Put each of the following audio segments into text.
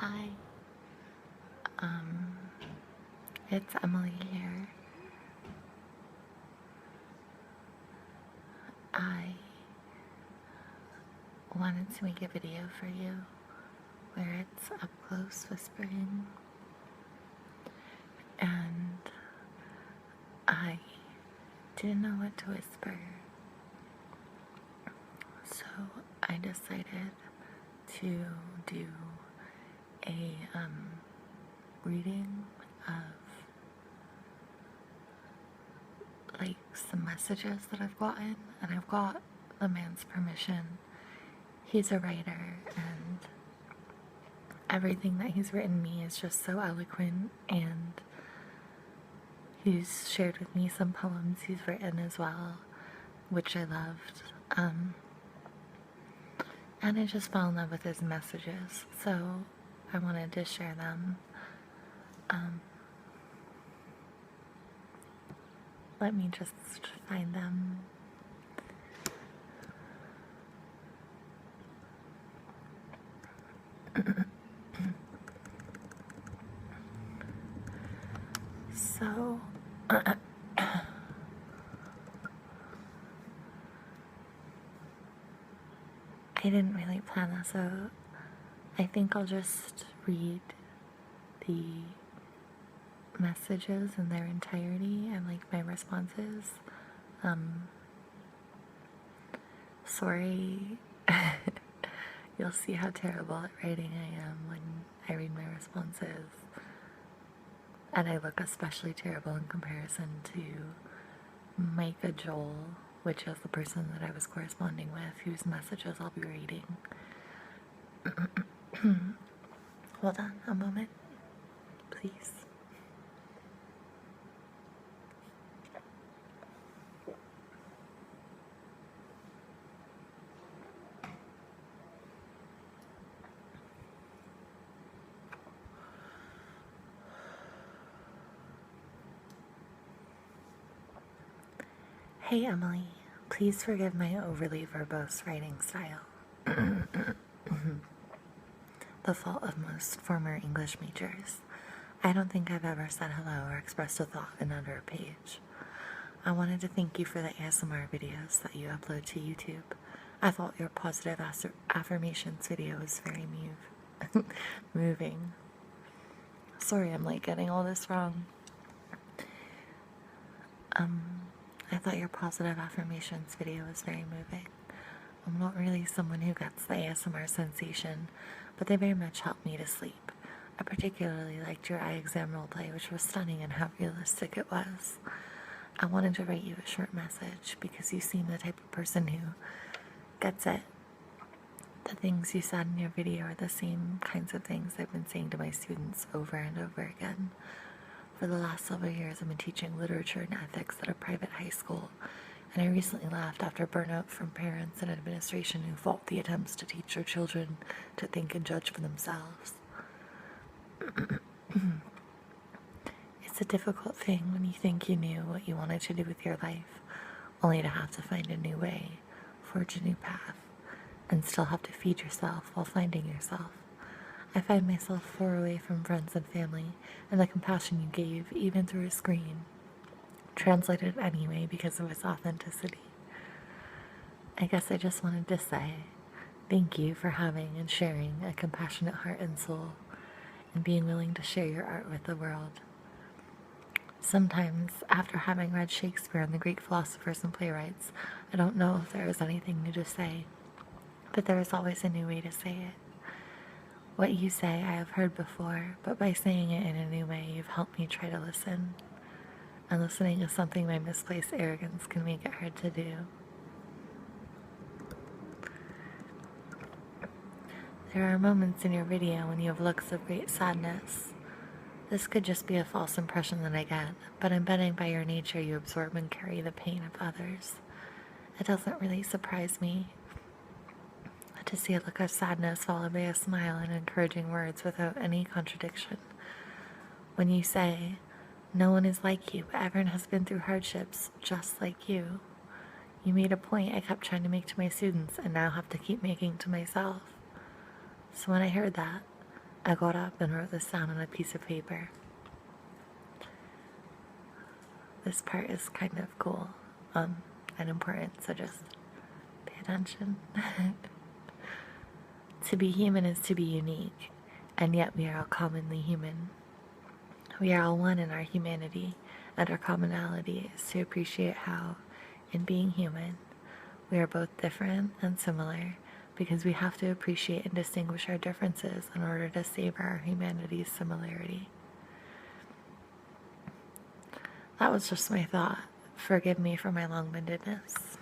Hi, um, it's Emily here. I wanted to make a video for you where it's up close whispering, and I didn't know what to whisper, so I decided to do a reading of like some messages that I've gotten, and I've got the man's permission. He's a writer, and everything that he's written me is just so eloquent, and he's shared with me some poems he's written as well, which I loved. And I just fell in love with his messages, so I wanted to share them. Let me just find them. So, I didn't really plan this out. I think I'll just read the messages in their entirety and like my responses. Sorry. You'll see how terrible at writing I am when I read my responses. And I look especially terrible in comparison to Micah Joel, which is the person that I was corresponding with, whose messages I'll be reading. Hold on a moment, please. Hey Emily, please forgive my overly verbose writing style. The fault of most former English majors. I don't think I've ever said hello or expressed a thought in under a page. I wanted to thank you for the ASMR videos that you upload to YouTube. I thought your positive affirmations video was very moving. Sorry, I'm like getting all this wrong. I thought your positive affirmations video was very moving. I'm not really someone who gets the ASMR sensation, but they very much helped me to sleep. I particularly liked your eye exam roleplay, which was stunning in how realistic it was. I wanted to write you a short message because you seem the type of person who gets it. The things you said in your video are the same kinds of things I've been saying to my students over and over again. For the last several years, I've been teaching literature and ethics at a private high school, and I recently left after burnout from parents and administration who fault the attempts to teach their children to think and judge for themselves. It's a difficult thing when you think you knew what you wanted to do with your life, only to have to find a new way, forge a new path, and still have to feed yourself while finding yourself. I find myself far away from friends and family, and the compassion you gave, even through a screen, translated anyway because of its authenticity. I guess I just wanted to say thank you for having and sharing a compassionate heart and soul, and being willing to share your art with the world. Sometimes, after having read Shakespeare and the Greek philosophers and playwrights, I don't know if there is anything new to say, but there is always a new way to say it. What you say I have heard before, but by saying it in a new way, you've helped me try to listen. And listening is something my misplaced arrogance can make it hard to do. There are moments in your video when you have looks of great sadness. This could just be a false impression that I get, but I'm betting by your nature you absorb and carry the pain of others. It doesn't really surprise me to see a look of sadness followed by a smile and encouraging words without any contradiction. When you say, no one is like you, but everyone has been through hardships just like you, you made a point I kept trying to make to my students and now have to keep making to myself. So when I heard that, I got up and wrote this down on a piece of paper. This part is kind of cool and important, so just pay attention. To be human is to be unique, and yet we are all commonly human. We are all one in our humanity, and our commonality is to appreciate how, in being human, we are both different and similar, because we have to appreciate and distinguish our differences in order to savor our humanity's similarity. That was just my thought. Forgive me for my long-windedness.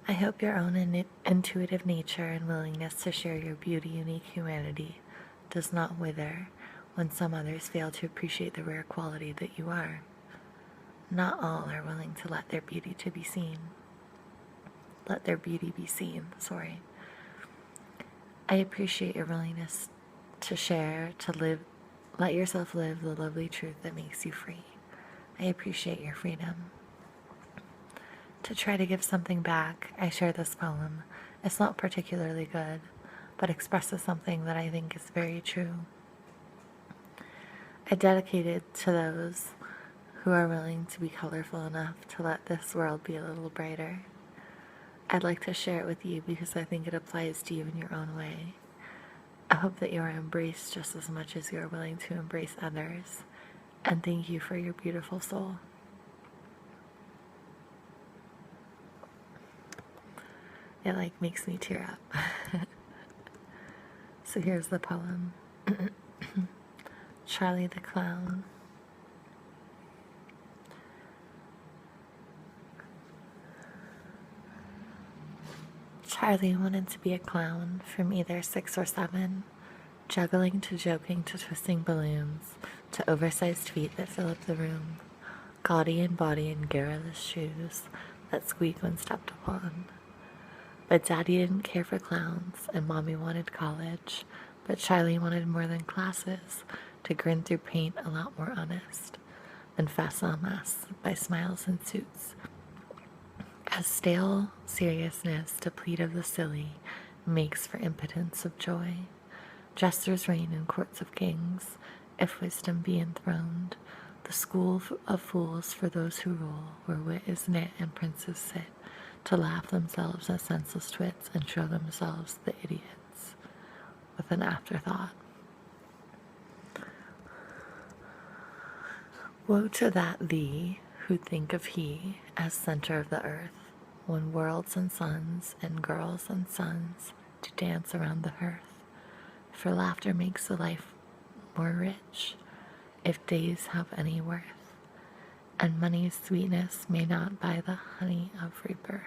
I hope your own intuitive nature and willingness to share your beauty, unique humanity does not wither when some others fail to appreciate the rare quality that you are. Not all are willing to let their beauty be seen. I appreciate your willingness to share, to live, let yourself live the lovely truth that makes you free. I appreciate your freedom. To try to give something back, I share this poem. It's not particularly good, but expresses something that I think is very true. I dedicate it to those who are willing to be colorful enough to let this world be a little brighter. I'd like to share it with you because I think it applies to you in your own way. I hope that you are embraced just as much as you are willing to embrace others, and thank you for your beautiful soul. It makes me tear up. So here's the poem. Charlie the Clown. Charlie wanted to be a clown from either 6 or 7, juggling to joking to twisting balloons to oversized feet that fill up the room, gaudy in body and garrulous shoes that squeak when stepped upon. But Daddy didn't care for clowns, and Mommy wanted college, but Charlie wanted more than classes, to grin through paint a lot more honest, than face en masse by smiles and suits. As stale seriousness to plead of the silly makes for impotence of joy, jesters reign in courts of kings, if wisdom be enthroned, the school of fools for those who rule, where wit is knit and princes sit, to laugh themselves as senseless twits and show themselves the idiots, with an afterthought. Woe to that thee, who think of he as center of the earth, when worlds and suns and girls and sons do dance around the hearth, for laughter makes the life more rich, if days have any worth, and money's sweetness may not buy the honey of rebirth.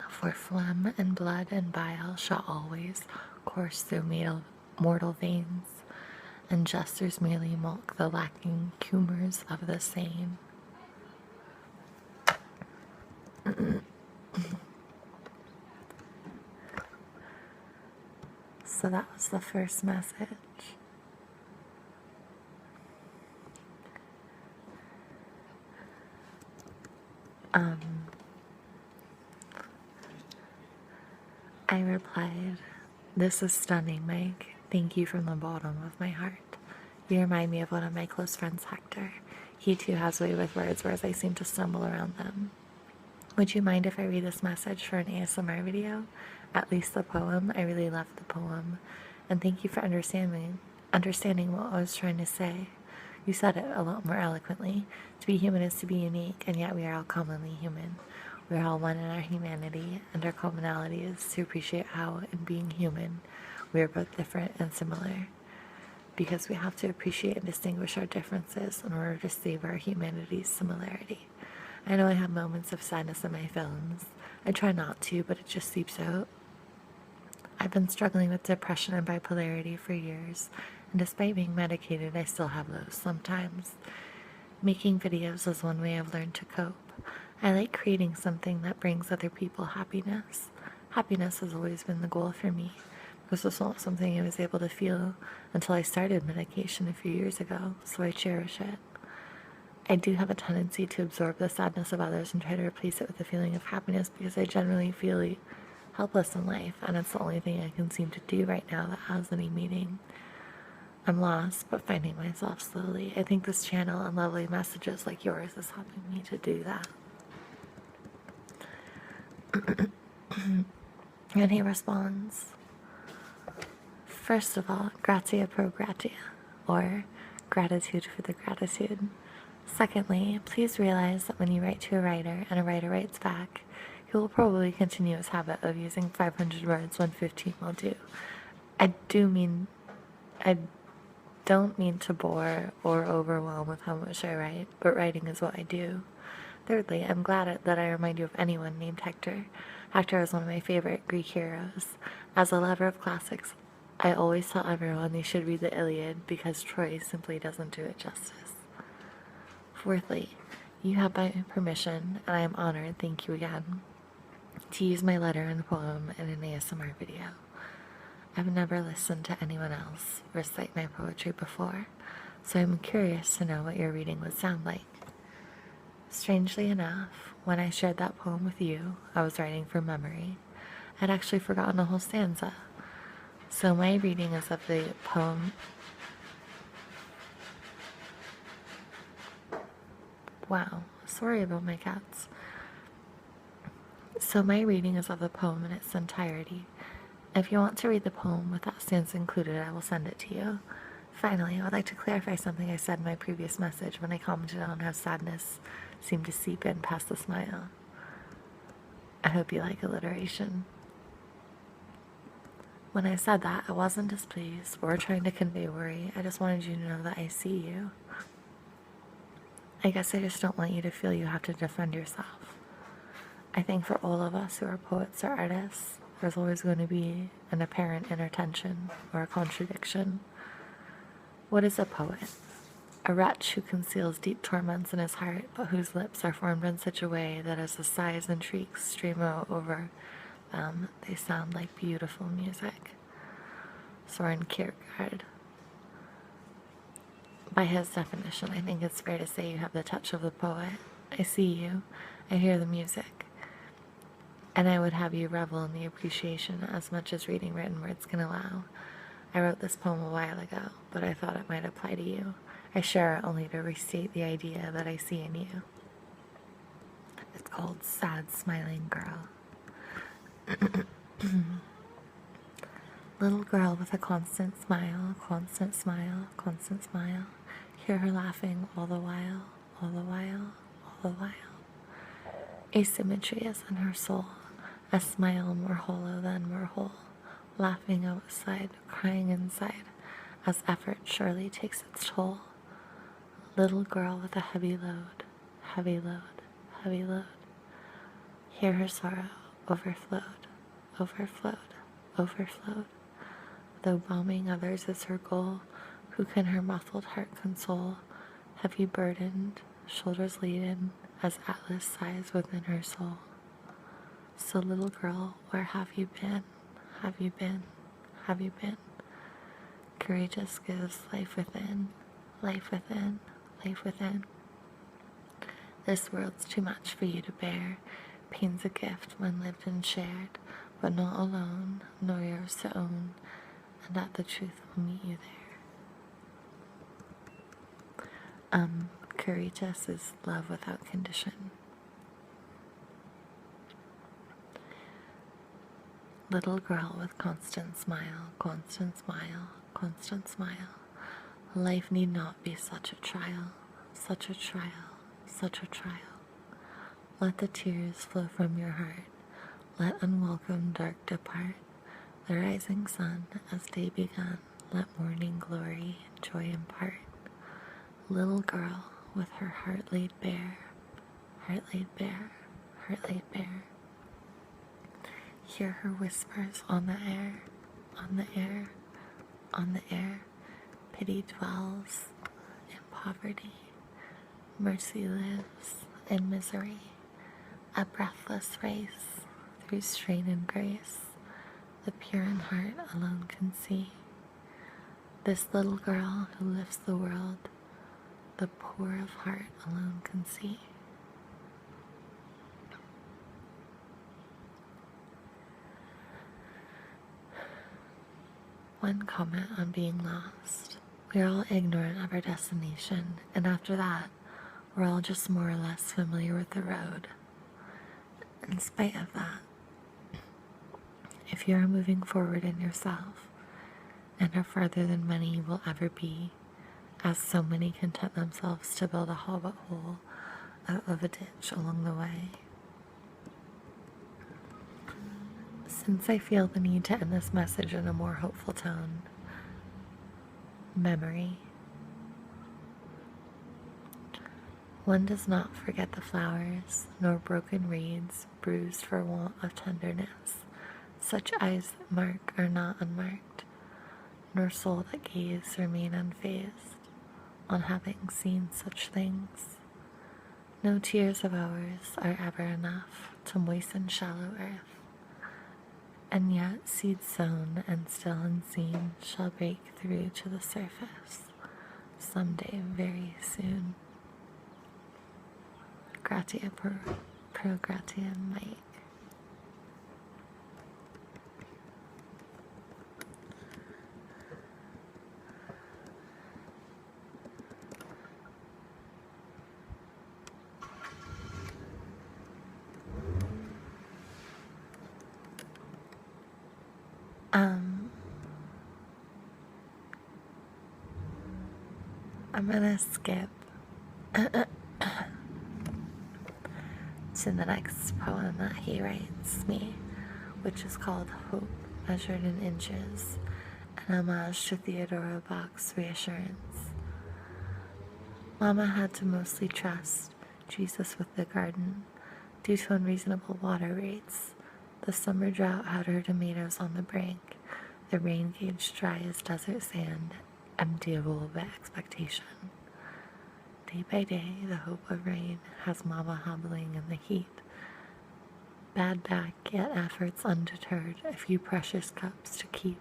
For phlegm and blood and bile shall always course through mortal veins, and jesters merely mock the lacking humours of the sane. So that was the first message. I replied, "This is stunning, Mike. Thank you from the bottom of my heart. You remind me of one of my close friends, Hector. He too has way with words, whereas I seem to stumble around them. Would you mind if I read this message for an ASMR video? At least the poem. I really loved the poem. And thank you for understanding what I was trying to say. You said it a lot more eloquently. To be human is to be unique, and yet we are all commonly human. We are all one in our humanity, and our commonality is to appreciate how, in being human, we are both different and similar. Because we have to appreciate and distinguish our differences in order to save our humanity's similarity. I know I have moments of sadness in my films. I try not to, but it just seeps out. I've been struggling with depression and bipolarity for years, and despite being medicated, I still have those sometimes. Making videos is one way I've learned to cope. I like creating something that brings other people happiness. Happiness has always been the goal for me. This was not something I was able to feel until I started medication a few years ago, so I cherish it. I do have a tendency to absorb the sadness of others and try to replace it with a feeling of happiness because I generally feel helpless in life, and it's the only thing I can seem to do right now that has any meaning. I'm lost, but finding myself slowly. I think this channel and lovely messages like yours is helping me to do that. And he responds, first of all, gratia pro gratia, or gratitude for the gratitude. Secondly, please realize that when you write to a writer and a writer writes back, he will probably continue his habit of using 500 words when 15 will do. I don't mean to bore or overwhelm with how much I write, but writing is what I do. Thirdly, I'm glad that I remind you of anyone named Hector. Hector is one of my favorite Greek heroes. As a lover of classics, I always tell everyone they should read the Iliad because Troy simply doesn't do it justice. Fourthly, you have my permission, and I am honored, thank you again, to use my letter and poem in an ASMR video. I've never listened to anyone else recite my poetry before, so I'm curious to know what your reading would sound like. Strangely enough, when I shared that poem with you, I was writing from memory. I'd actually forgotten a whole stanza. So my reading is of the poem. Wow, sorry about my cats. So my reading is of the poem in its entirety. If you want to read the poem with that stanza included, I will send it to you. Finally, I would like to clarify something I said in my previous message when I commented on how sadness seemed to seep in past the smile. I hope you like alliteration. When I said that, I wasn't displeased or trying to convey worry. I just wanted you to know that I see you. I guess I just don't want you to feel you have to defend yourself. I think for all of us who are poets or artists, there's always going to be an apparent inner tension or a contradiction. What is a poet? A wretch who conceals deep torments in his heart, but whose lips are formed in such a way that as the sighs and shrieks stream over them, they sound like beautiful music. Soren Kierkegaard. By his definition, I think it's fair to say you have the touch of the poet. I see you, I hear the music, and I would have you revel in the appreciation as much as reading written words can allow. I wrote this poem a while ago, but I thought it might apply to you. I share it only to restate the idea that I see in you. It's called Sad Smiling Girl. Little girl with a constant smile, constant smile, constant smile. Hear her laughing all the while, all the while, all the while. Asymmetry is in her soul, a smile more hollow than more whole. Laughing outside, crying inside, as effort surely takes its toll. Little girl with a heavy load, heavy load, heavy load. Hear her sorrow overflowed, overflowed, overflowed. Though bombing others is her goal, who can her muffled heart console? Heavy burdened, shoulders laden, as Atlas sighs within her soul. So little girl, where have you been? Have you been? Have you been? Courageous gives life within, life within, life within. This world's too much for you to bear. Pain's a gift when lived and shared, but not alone, nor yours to own, and that the truth will meet you there. Courageous is love without condition. Little girl with constant smile, constant smile, constant smile. Life need not be such a trial, such a trial, such a trial. Let the tears flow from your heart. Let unwelcome dark depart. The rising sun, as day begun, let morning glory and joy impart. Little girl with her heart laid bare, heart laid bare, heart laid bare. Hear her whispers on the air, on the air, on the air. Pity dwells in poverty, mercy lives in misery. A breathless race through strain and grace, the pure in heart alone can see. This little girl who lifts the world, the poor of heart alone can see. One comment on being lost. We're all ignorant of our destination, and after that, we're all just more or less familiar with the road. In spite of that, if you are moving forward in yourself and are farther than many will ever be, as so many content themselves to build a hobbit hole out of a ditch along the way. Since I feel the need to end this message in a more hopeful tone, memory. One does not forget the flowers, nor broken reeds, bruised for want of tenderness. Such eyes that mark are not unmarked, nor soul that gaze remain unfazed on having seen such things. No tears of ours are ever enough to moisten shallow earth, and yet seed sown and still unseen shall break through to the surface someday very soon. Gratia pro gratia, Mike. I'm gonna skip to the next poem that he writes me, which is called Hope Measured in Inches, an homage to Theodora Bach's Reassurance. Mama had to mostly trust Jesus with the garden due to unreasonable water rates. The summer drought had her tomatoes on the brink, the rain gauge dry as desert sand, emptiable by expectation. Day by day, the hope of rain has Mama hobbling in the heat. Bad back, yet efforts undeterred, a few precious cups to keep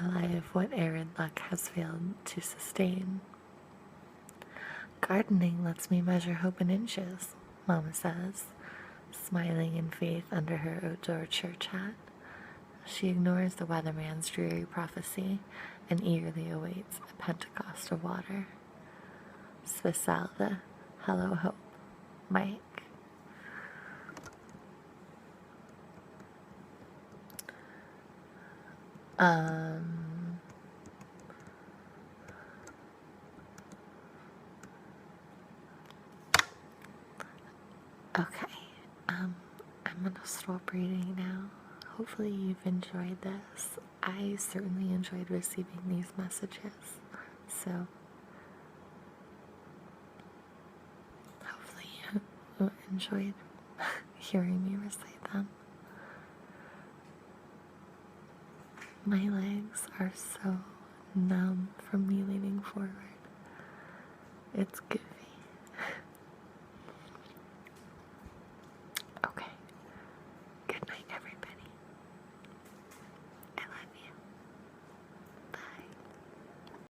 alive what arid luck has failed to sustain. Gardening lets me measure hope in inches, Mama says, smiling in faith under her outdoor church hat. She ignores the weatherman's dreary prophecy and eagerly awaits a Pentecost of water. Svisalda, hello hope, Mike. Okay, I'm gonna stop reading now. Hopefully you've enjoyed this. I certainly enjoyed receiving these messages, so hopefully you enjoyed hearing me recite them. My legs are so numb from me leaning forward. It's giving